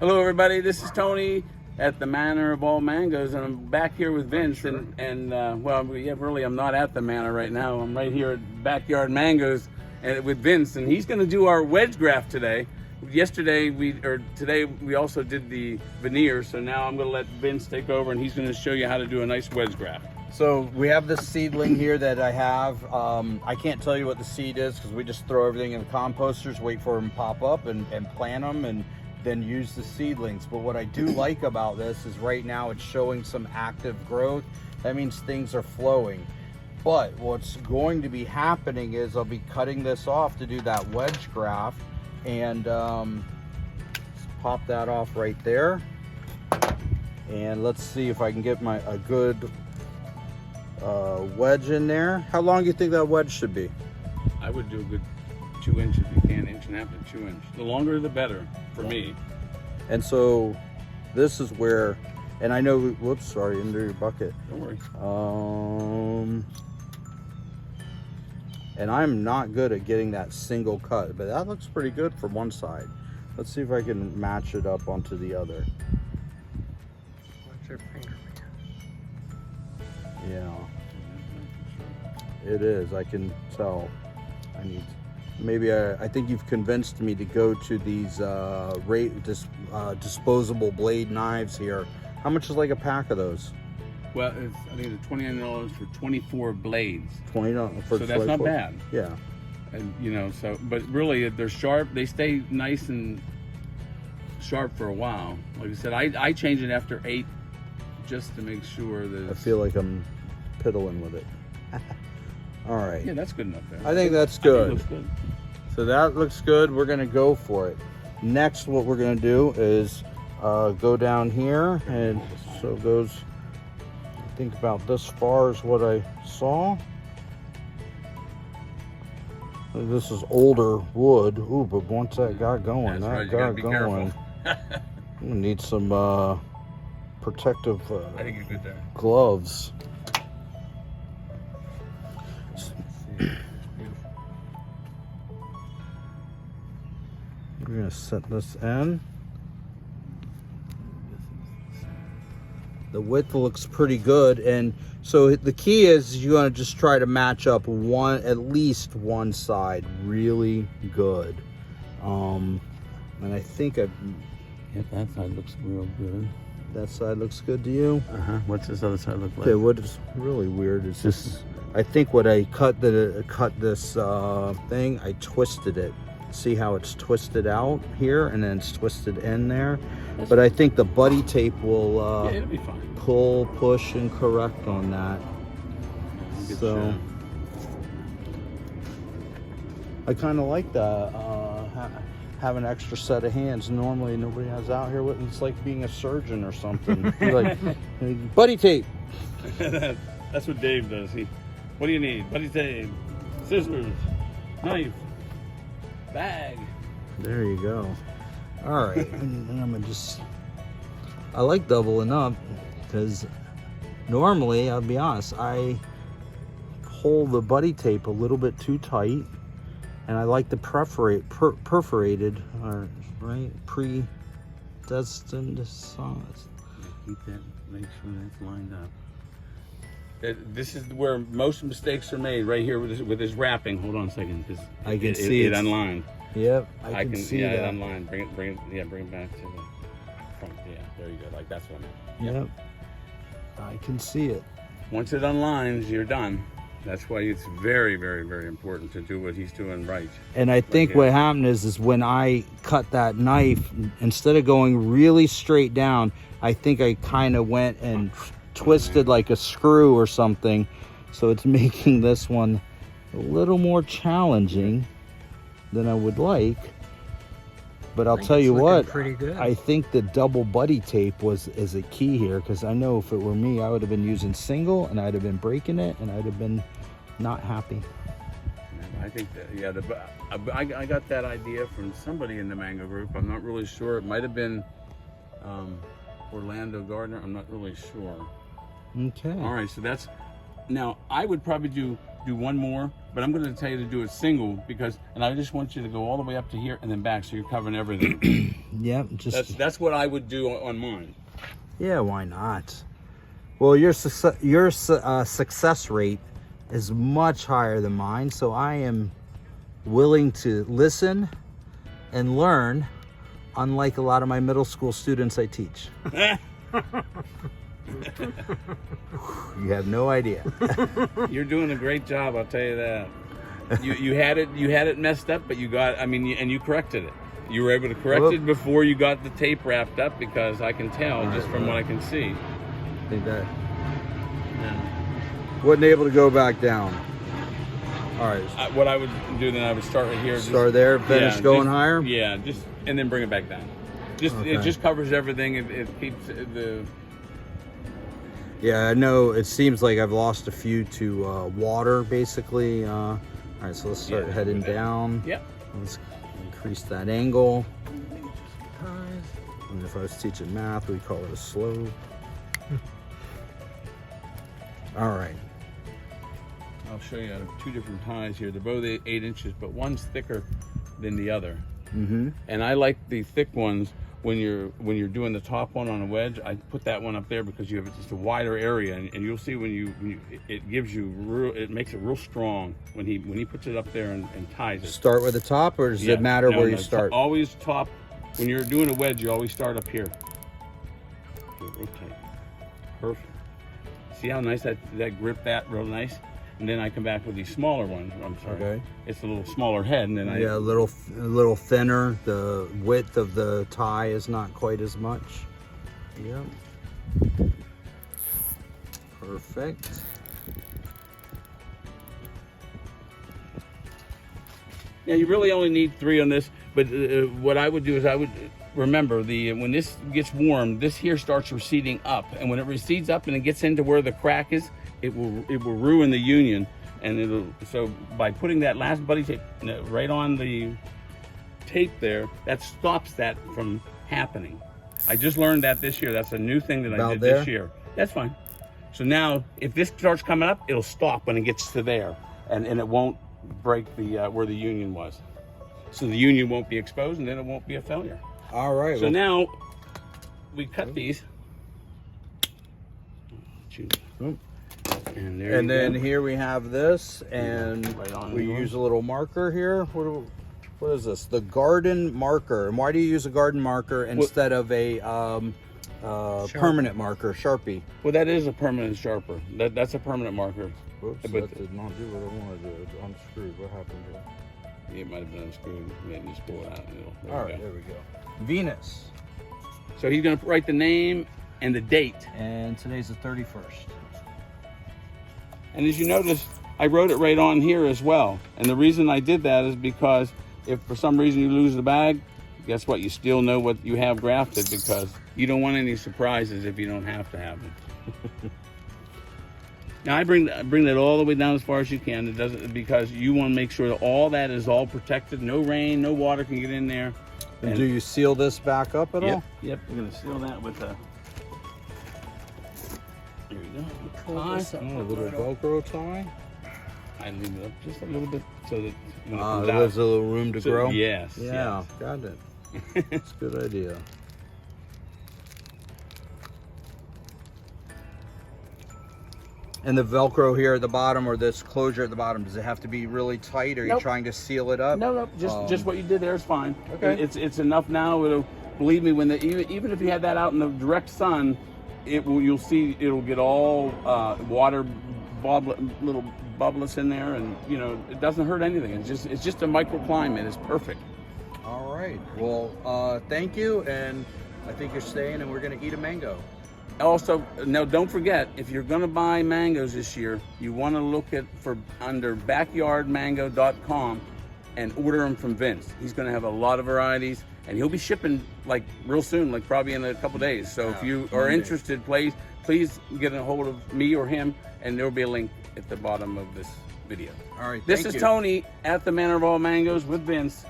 Hello, everybody. This is Tony at the Manor of All Mangoes, and I'm back here with Vince. Well, yeah, really, I'm not at the Manor right now. I'm right here at Backyard Mangoes and with Vince, and he's going to do our wedge graft today. Today we also did the veneer, so now I'm going to let Vince take over, and he's going to show you how to do a nice wedge graft. So we have this seedling here that I have. I can't tell you what the seed is because we just throw everything in the composters, wait for them to pop up and plant them, and then use the seedlings. But what I do like about this is right now it's showing some active growth. That means things are flowing. But what's going to be happening is I'll be cutting this off to do that wedge graft, and let's pop that off right there. And let's see if I can get a good wedge in there. How long do you think that wedge should be? I would do a good 2 inches if you can, 1.5 to 2 inches. The longer the better for me. And so this is where, and I know, whoops, sorry, into your bucket. Don't worry. And I'm not good at getting that single cut, but that looks pretty good from one side. Let's see if I can match it up onto the other. What's your finger? Yeah, it is. I can tell. I think you've convinced me to go to these disposable blade knives here. How much is like a pack of those? Well, I think it's $29 for 24 blades. $20 for so that's not bad. Yeah. And but really they're sharp. They stay nice and sharp for a while. Like I said, I change it after 8 just to make sure that I feel like I'm piddling with it. All right. Yeah, that's good enough there. I think that's good. Looks good. So that looks good. We're gonna go for it. Next, what we're gonna do is go down here, and so it goes, I think about this far is what I saw. This is older wood. Ooh, but once that got going, That's right, you gotta be careful. We need some protective I think you're good there. gloves. We're gonna set this in. The width looks pretty good, and so the key is you want to just try to match up at least one side really good. And I think Yeah, that side looks real good. that side looks good to you. What's this other side look like? Okay, what is really weird is this. I think when I cut this thing, I twisted it. See how it's twisted out here and then it's twisted in there. But I think the buddy tape will yeah, it'll be fine. pull, push, and correct on that. So I kind of like that. Have an extra set of hands. Normally nobody has out here. It's like being a surgeon or something. You're like, buddy tape. That's what Dave does. What do you need? Buddy tape, scissors, knife, bag. There you go. All right, and I'm gonna I like doubling up because normally, I'll be honest, I pull the buddy tape a little bit too tight, and I like the perforated, or right, predestined size. Keep that. Make sure that's lined up. This is where most mistakes are made, right here with this wrapping. Hold on a second, because I can see it unlined. Yep, I can see yeah, that. it unlined. Bring it back to the front. Yeah, there you go. Like that's what I meant. Yep, I can see it. Once it unlines, you're done. That's why it's very, very, very important to do what he's doing right. And I think what happened is when I cut that knife, instead of going really straight down, I think I kind of went and twisted like a screw or something. So it's making this one a little more challenging than I would like. But I'll tell you what, pretty good. I think the double buddy tape is a key here, because I know if it were me, I would have been using single and I'd have been breaking it and I'd have been not happy. I think that, yeah, I got that idea from somebody in the Mango group. I'm not really sure. It might have been Orlando Gardner. I'm not really sure. Okay. All right, so that's, now I would probably do do one more, but I'm going to tell you to do it single because, and I just want you to go all the way up to here and then back, so you're covering everything. Yep, just That's what I would do on mine. yeah. Why not? Well, your success rate is much higher than mine, so I am willing to listen and learn, unlike a lot of my middle school students I teach. You have no idea. You're doing a great job, I'll tell you that. You had it messed up, but you got, I mean, and you corrected it. You were able to correct it before you got the tape wrapped up, because I can tell just from what I can see. I think that Yeah. wasn't able to go back down. All right, What I would do then, I would start right here. start there, finish going just, higher. Yeah, just and then bring it back down. Just Okay. it just covers everything. It keeps the. Yeah, I know it seems like I've lost a few to water, basically. All right, so let's start heading with that. down. Yep. Let's increase that angle. And if I was teaching math, we'd call it a slope. All right. I'll show you two different ties here. They're both 8 inches, but one's thicker than the other. Mm-hmm. And I like the thick ones when you're doing the top one on a wedge. I put that one up there because you have just a wider area, and you'll see when it gives you it makes it real strong when he puts it up there and ties it. Start with the top, or does it matter where you start? Always top. When you're doing a wedge, you always start up here. Do it real tight. Perfect. See how nice that grip that real nice? And then I come back with these smaller ones. I'm sorry. Okay. It's a little smaller head, and then Yeah, a little thinner. The width of the tie is not quite as much. Yep. Perfect. Yeah, you really only need 3 on this. But what I would do is I would remember when this gets warm, this here starts receding up, and when it recedes up and it gets into where the crack is, it will ruin the union, and so by putting that last buddy tape right on the tape there, that stops that from happening. I just learned that this year. That's a new thing that I did this year. That's fine. So now if this starts coming up, it'll stop when it gets to there, and it won't break the where the union was. So the union won't be exposed, and then it won't be a failure. All right. So now we cut these. And there. And then go. here we have this, and Right on we yours. use a little marker here. What is this? The garden marker. And why do you use a garden marker instead of a permanent marker, Sharpie? Well, that is a permanent sharper. That's a permanent marker. Whoops, But- that did not do what I wanted to. Unscrewed. What happened here? It might have been unscrewed. Maybe just pull it out. There All we right, go. there we go. Venus. So he's going to write the name and the date. And today's the 31st. And as you notice, I wrote it right on here as well. And the reason I did that is because if for some reason you lose the bag, guess what? You still know what you have grafted, because you don't want any surprises if you don't have to have them. Now I bring that all the way down as far as you can. It doesn't, because you want to make sure that all that is all protected. No rain, no water can get in there. And do you seal this back up at all? Yep. We're gonna seal that with a. There we go. Pull this up. Oh, a little Velcro tie. I leave it up just a little bit so that when it Ah, comes there's out. a little room to grow. Yes. Yeah, yes. got it. That's a good idea. And the Velcro here at the bottom, or this closure at the bottom, does it have to be really tight? Or are you Nope. trying to seal it up? No, just what you did there is fine. Okay. It's enough now. It'll, believe me, when even if you had that out in the direct sun, you'll see it'll get all water little bubblets in there, and it doesn't hurt anything. It's just a microclimate. It's perfect. All right. Well, thank you, and I think you're staying, and we're gonna eat a mango. Also, now don't forget, if you're going to buy mangoes this year, you want to look under backyardmango.com and order them from Vince. He's going to have a lot of varieties, and he'll be shipping like real soon, like probably in a couple days. So if you are interested, please get a hold of me or him, and there will be a link at the bottom of this video. All right. This thank is you. Tony at the Manor of All Mangoes with Vince.